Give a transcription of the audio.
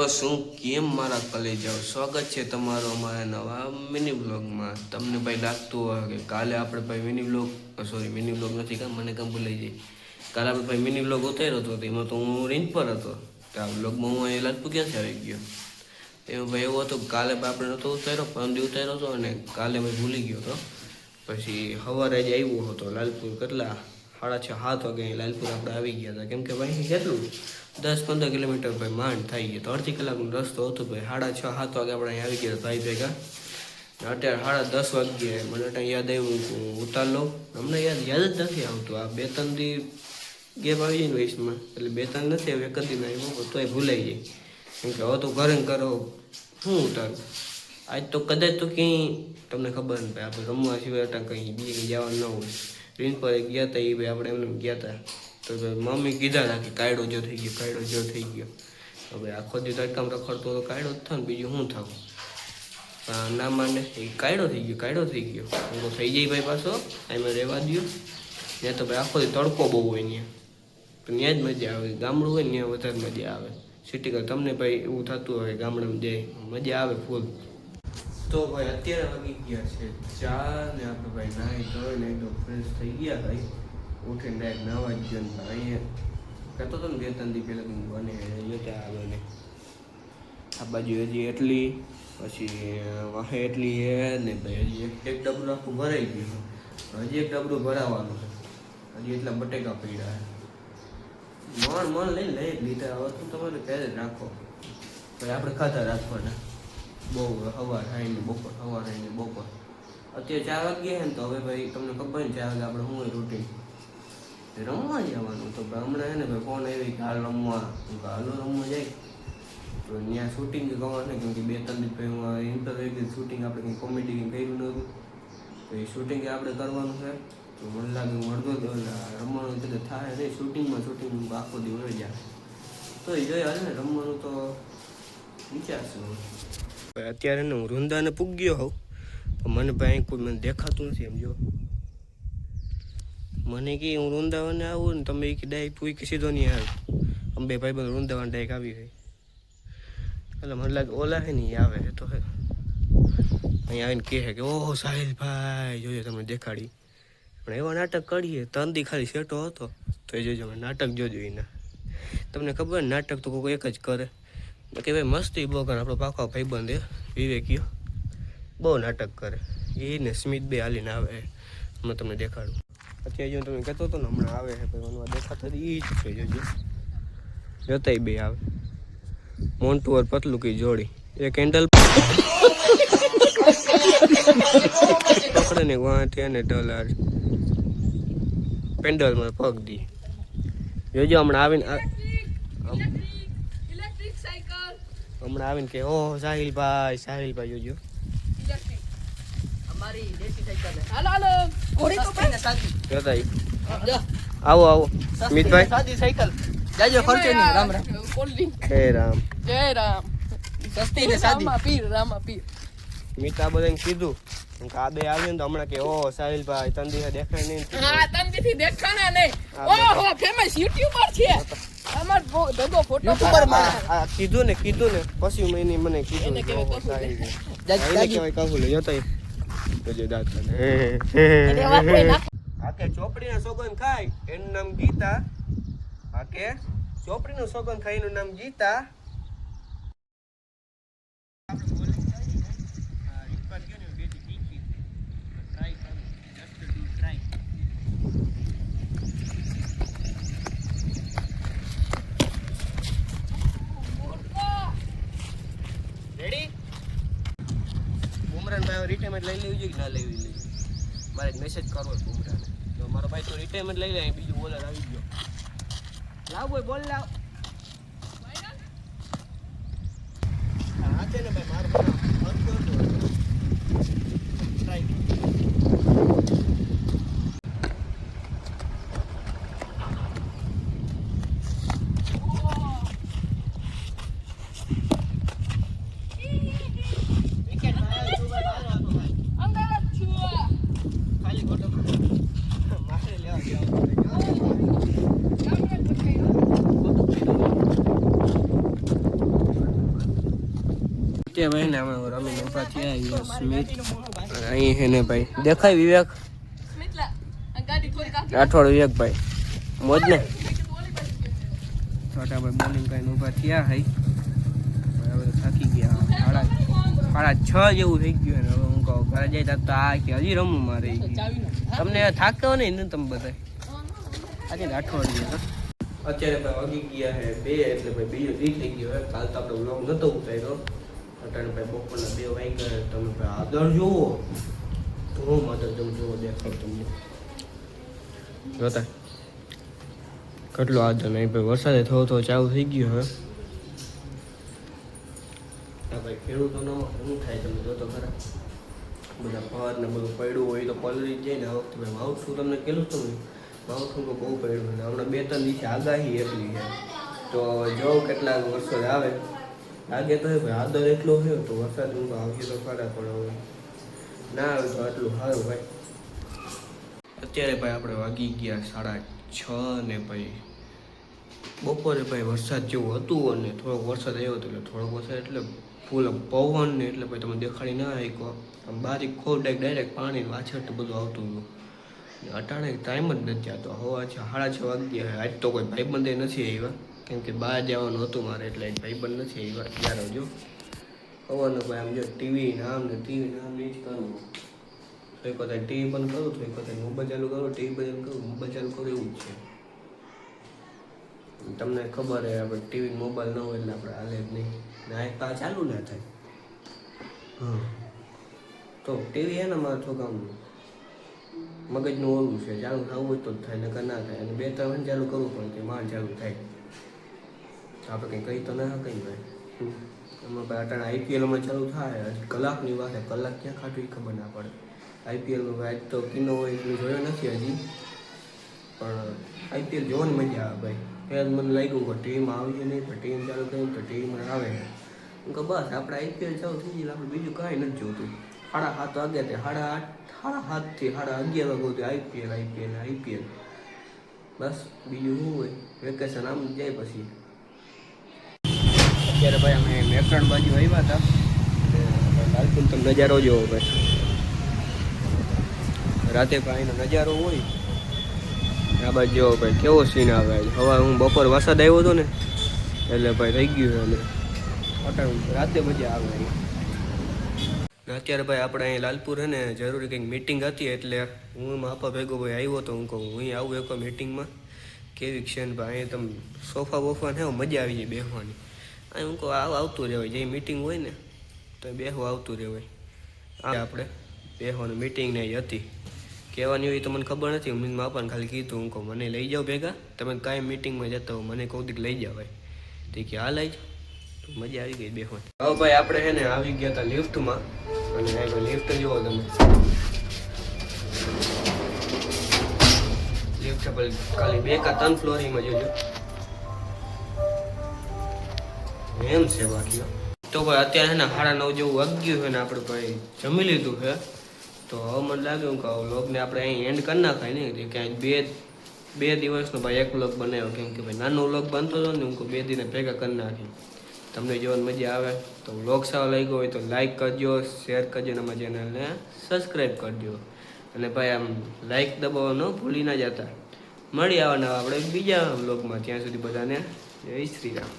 શું કેમ મારા કલેજાઓ સ્વાગત છે તમારો અમારા નવા મિની વ્લોગમાં। તમને ભાઈ લાગતું હોય કે કાલે આપણે ભાઈ મિની વ્લોગ નથી કામ મને કામ ભૂલાઈ જાય। કાલે આપણે ભાઈ મિની વ્લોગ ઉતાર્યો હતો એમાં તો હું રેન્જ પર હતો તો આ વ્લોગમાં હું અહીંયા લાલપુર ક્યાંથી આવી ગયો। એમાં ભાઈ એવું હતું કાલે આપણે નહોતો ઉતાર્યો પરમદી ઉતાર્યો હતો અને કાલે મેં ભૂલી ગયો હતો। પછી સવારે જ આવ્યો હતો લાલપુર કેટલા 6:30-7 વાગે લાલપુર આપણે આવી ગયા હતા। કેમ કે ભાઈ કેટલું 10-15 કિલોમીટર ભાઈ માંડ થઈ ગયો તો અડધી કલાકનો રસ્તો હતો ભાઈ 6:30-7 વાગે આપણે અહીં આવી ગયા ભાઈ ભેગા। અત્યારે 10:30 વાગ્યે મને ત્યાં યાદ આવ્યું ઉતાર લો અમને યાદ જ નથી આવતું। આ 2-3 દી ગેપ આવી જાય ને વયસમાં એટલે 2-3 નથી આવ્યું એક દી ના આવ્યું તોય ભૂલાઈ જાય। કેમ કે હવે તો ઘરે કરો શું ઉતારું આજ તો કદાચ તો ક્યાંય તમને ખબર ને ભાઈ આપણે રમવા સિવાય ત્યાં કંઈ બીજે જવાનું ન હોય। રીન પર ગયા હતા એ ભાઈ આપણે એમને ગયા હતા તો મમ્મી કીધા હતા કે કાયડો જો થઈ ગયો હવે આખો દી તડકામ રખડતો તો કાયડો જ થાય ને બીજું શું થવું ના માને એ કાયડો થઈ ગયો હું તો થઈ જાય ભાઈ પાછો એમાં રહેવા દો ત્યાં તો ભાઈ આખો દી તડકો બહુ હોય ત્યાં તો ત્યાં જ મજા આવે ગામડું હોય ને ત્યાં વધારે મજા આવે સિટી કર તમને ભાઈ એવું થતું હોય ગામડામાં જાય મજા આવે ફૂલ। તો ભાઈ અત્યારે વાગી ગયા છે 4 ને આપણે ભાઈ નાહી ધોઈને એકદમ ફ્રેશ થઈ ગયા ભાઈ ઉઠીને ડાયરેક્ટ નાવા જ ગયો ને અહીંયા કહેતો હતો ને 2-3 દી પહેલાં બને ત્યાં આવે ને આ બાજુ હજી એટલી પછી વાહે એટલી હે ને ભાઈ હજી એક ડબરું આખું ભરાઈ ગયું હજી એક ડબરું ભરાવાનું છે હજી એટલા બટેકા પડ્યા મણ લઈને લઈ લીધા હવે તો તમારે ત્યારે જ રાખો ભાઈ આપણે ખાધા રાખવાના બહુ સવાર ખાઈને બપોર અત્યારે 4 વાગ્યા છે ને તો હવે ભાઈ તમને ખબર ને 4 વાગે આપણે શું હોય રૂટીન રમવા જવાનું તો હમણાં છે ને ભાઈ ફોન આવી કે હાલ રમવા રમવા જાય તો ત્યાં શૂટિંગ કરવાનું કેમ કે 2-3 દિવસ પછી હું ઇન્ટરવ્યુ શૂટિંગ આપણે કંઈ કોમેડી કંઈ કર્યું નહોતું તો એ શૂટિંગ આપણે કરવાનું છે તો મને લાગે હું અડધો રમવાનું તો થાય નહીં શૂટિંગમાં આખો દિવસ હોય જાય તો એ જોઈએ હાલ ને રમવાનું તો વિચારશું। અત્યારે ને હું રૂંદાને પૂગ્યો હોઉં પણ મને ભાઈ કોઈ મને દેખાતું નથી એમ જો મને કે હું વૃંદાવને આવું ને તમે ડાયક પૂઈ કે સીધો નહીં આવે અંબે ભાઈ બધું વૃંદાવન ડાયક આવી ગઈ એટલે મને લાગે ઓલા હે ને આવે તો હે અહીંયા આવીને કહે કે ઓહ સાહિલભાઈ જોઈએ તમને દેખાડી પણ એવા નાટક કરીએ તંદી ખાલી સેટો હતો તો એ જોજો નાટક જોજો એના તમને ખબર ને નાટક તો કોઈ એક જ કરે કે ભાઈ મસ્તી બહુ કરે આપણો પાકો ભાઈબંધ એ વિવેકીયો બહુ નાટક કરે એને સ્મિત બે હાલીને આવે હું તમને દેખાડું અત્યારે જો તમે કહેતો હતો ને હમણાં આવે છે ભાઈ મને દેખાતા એ જ છે જોજો જોતાય બે આવે મોન્ટુ ઓર પતલું કી જોડી એક હેન્ડલ પકડે ને વાંથી અને ડોલર પેન્ડલમાં પગ દી જોજો હમણાં આવીને હમણાં આવીને કે ઓહ સાહિલભાઈ જોજો અમારી દેશી સાયકલ હાલો ઘોડી તો પણ સાદી જોતાઈ આવો સ્મિતભાઈ સાદી સાયકલ જાજો ખર્ચો નહીં રામ સસ્તી ને સાદી રામા પીર મિતા બધાને કીધું કે આ બે આવ્યો ને તો હમણાં કે ઓહ સાહિલભાઈ તંદી દેખાય નહીં હા તંદી થી દેખાણા નહીં ઓહો ફેમસ યુટ્યુબર છે અમાર દગો ફોટો પર કીધું ને પછી મને કીધું સાહિલ કેવાય કાહુલ જોતાઈ જોજો દાતને આકે ચોપડીના સોગંદ ખાય એનું નામ ગીતા આકે ચોપડીનું સોગંદ ખાય એનું નામ ગીતા રિટાયરમેન્ટ લઈ લેવી જોઈએ કે ના લેવી જોઈએ મારે એક મેસેજ કરવો બુમરાને તો મારો ભાઈ તો રિટાયરમેન્ટ લઈ લે બીજું બોલર આવી ગયો લાવ ભાઈ બોલ લાવ હા છે ને ભાઈ મારું અત્યારે ભાઈ ને અમે રમીને ઊભા થયા સ્મિત અહીં હે ને ભાઈ દેખાય વિવેક રાઠોડ વિવેકભાઈ મોજ ને છોટા ભાઈ બોલિંગ કરીને ઊભા થયા હઈ હવે થાકી ગયા 6:30 જેવું થઈ ગયું ને હવે હું કહું ઘરે જાય તો આ કે હજી રમવું મારે તમને થાકતો નહીં ને તમે બધા આજે અઠવાડિયે અત્યારે ભાઈ વાગી ગયા હે 2 એટલે ભાઈ બીજો દી થઈ ગયો હે કાલ તો આપણે વ્લોગ નતો ઉતાર્યો અટાણે ભાઈ બપોરના 2 વાગ્યા તમે ભાઈ આદર જોવો તો માત્ર તમે જોવો દેખાવ તમને જોતા કેટલો આદર નહીં ભાઈ વરસાદે થોડો ચાલુ થઈ ગયો હે ભાઈ ખેડૂતોનો શું થાય તમે જોતો ખરા બધા ફળ ને બધું પડ્યું હોય તો પલળી જાય ને આ વખતે ભાઈ માવઠું તમને કેલું હતું ને માવઠું તો બહુ પડ્યું ને હમણાં 2-3 દિવસે આગાહી એટલી છે તો જો કેટલાક વરસાદ આવે લાગે તો ભાઈ આદર એટલો હોય તો વરસાદ ઊંઘો આવ્યો તો ખરા પણ હવે ના આવે તો આટલું સારું ભાઈ અત્યારે ભાઈ આપણે વાગી ગયા 6:30 ને ભાઈ બપોરે ભાઈ વરસાદ જેવું હતું અને થોડોક વરસાદ આવ્યો હતો એટલે થોડોક વરસાદ એટલે ફૂલ પવન ને એટલે ભાઈ તમે દેખાડી ના આવ્યો આમ બારીક ખોટ ડાયરેક્ટ પાણી વાછટ બધું આવતું હતું અટાણે ટાઈમ જ નથી આવતો હવા 6:30 વાગ્યા આજ તો કોઈ ભાઈબંધે નથી આવ્યા કેમ કે બહાર જવાનું હતું મારે એટલે ભાઈબંધ નથી આવ્યા ત્યારે જો હવાનો ભાઈ આમ જો ટીવી નામ ને ટીવી નામ એ જ કરવું થોડીક વખત ટીવી બંધ કરું થોડીક વખત મોબાઈલ ચાલુ કરું ટીવી બંધ કરું મોબાઈલ ચાલુ કરું એવું જ છે તમને ખબર હે આપણે ટીવી મોબાઈલ ન હોય એટલે આપણે હાલે જ નહીં ને આ ચાલુ ના થાય તો ટીવી હે ને મારે થોડુંક આમ મગજનું ઓલું છે ચાલુ થવું હોય તો જ થાય નકર ના થાય અને 2-3 ચાલુ કરવું પણ કે માંડ ચાલુ થાય આપણે કંઈ કહી તો ના કંઈ ભાઈ એમાં ભાઈ અટાણે આઈપીએલમાં ચાલુ થાય કલાકની વાત કલાક ક્યાં ખાટું એ ખબર ના પડે આઈપીએલમાં ભાઈ આજ તો કિનો હોય એટલું જોયો નથી હજી પણ આઈપીએલ જોવાની મજા આવે ભાઈ પહેલાં મને લાગ્યું કે ટીવીમાં આવીએ નહીં પણ ટીમ ચાલુ કર્યું તો ટીવીમાં આવે હું કે બસ આપણે આઈપીએલ ચાલુ થઈ જાય આપણે બીજું કાંઈ નથી જોતું 7:30 વાગ્યા તે 7:30 થી 11:30 વાગ્યા સુધી આઈપીએલ બસ બીજું શું હોય વેકેશન આમ જાય પછી અત્યારે ભાઈ અમે મેકરણ બાજુ આવ્યા હતા લાલપુર તમે નજારો જોવો ભાઈ રાતે ભાઈનો નજારો હોય આ બાજુ જોવો ભાઈ કેવો સીન આવે હવા હું બપોર વરસાદ આવ્યો હતો ને એટલે ભાઈ થઈ ગયું અને રાતે મજા આવે અત્યારે ભાઈ આપણે અહીં લાલપુર હે ને જરૂરી કંઈક મીટિંગ હતી એટલે હું માપા ભેગો ભાઈ આવ્યો હતો હું કહું હું આવું એક મીટિંગમાં કેવી છે ને ભાઈ અહીં તમે સોફા બોફા ને મજા આવી જાય બેસવાની અહીં હું કહું આવતું રહેવાય જે મીટિંગ હોય ને તો બેસવા આવતું રહેવાય આપણે બેસવાની મીટિંગ ને હતી કહેવાની હોય તો મને ખબર નથી હું માપાને ખાલી કીધું હું કહું મને લઈ જાઓ ભેગા તમે કાંઈ મીટિંગમાં જતા હો મને કહું દીક લઈ જાવ ભાઈ તો કે હાલ આવી જાઓ મજા આવી ગઈ બેસવાની હવે ભાઈ આપણે હે ને આવી ગયા હતા લિફ્ટમાં અને લિફ્ટ જુઓ તમે લિફ્ટ ખાલી 2 કે 3 ફ્લોરિંગમાં જોજો એમ છે બાકી તો ભાઈ અત્યારે છે ને 9:30 જેવું વાગ્યું છે ને આપણે ભાઈ જમી લીધું છે તો હવે મને લાગ્યું કે વ્લોગને આપણે અહીં એન્ડ કરી નાખાય ને ક્યાંય બે દિવસનો ભાઈ એક વ્લોગ બનાવ્યો કેમ કે ભાઈ નાનો વ્લોગ બનતો હતો ને હું 2 દિને ભેગા કરી નાખી તમને જોવાની મજા આવે તો વ્લોગ સારો લાગ્યો હોય તો લાઈક કરજો શેર કરજો અને અમારા ચેનલને સબસ્ક્રાઈબ કરજો અને ભાઈ આમ લાઈક દબાવવાનું ભૂલી ના જતા મળી આવવાના આપણે બીજા વ્લોગમાં ત્યાં સુધી બધાને જય શ્રી રામ.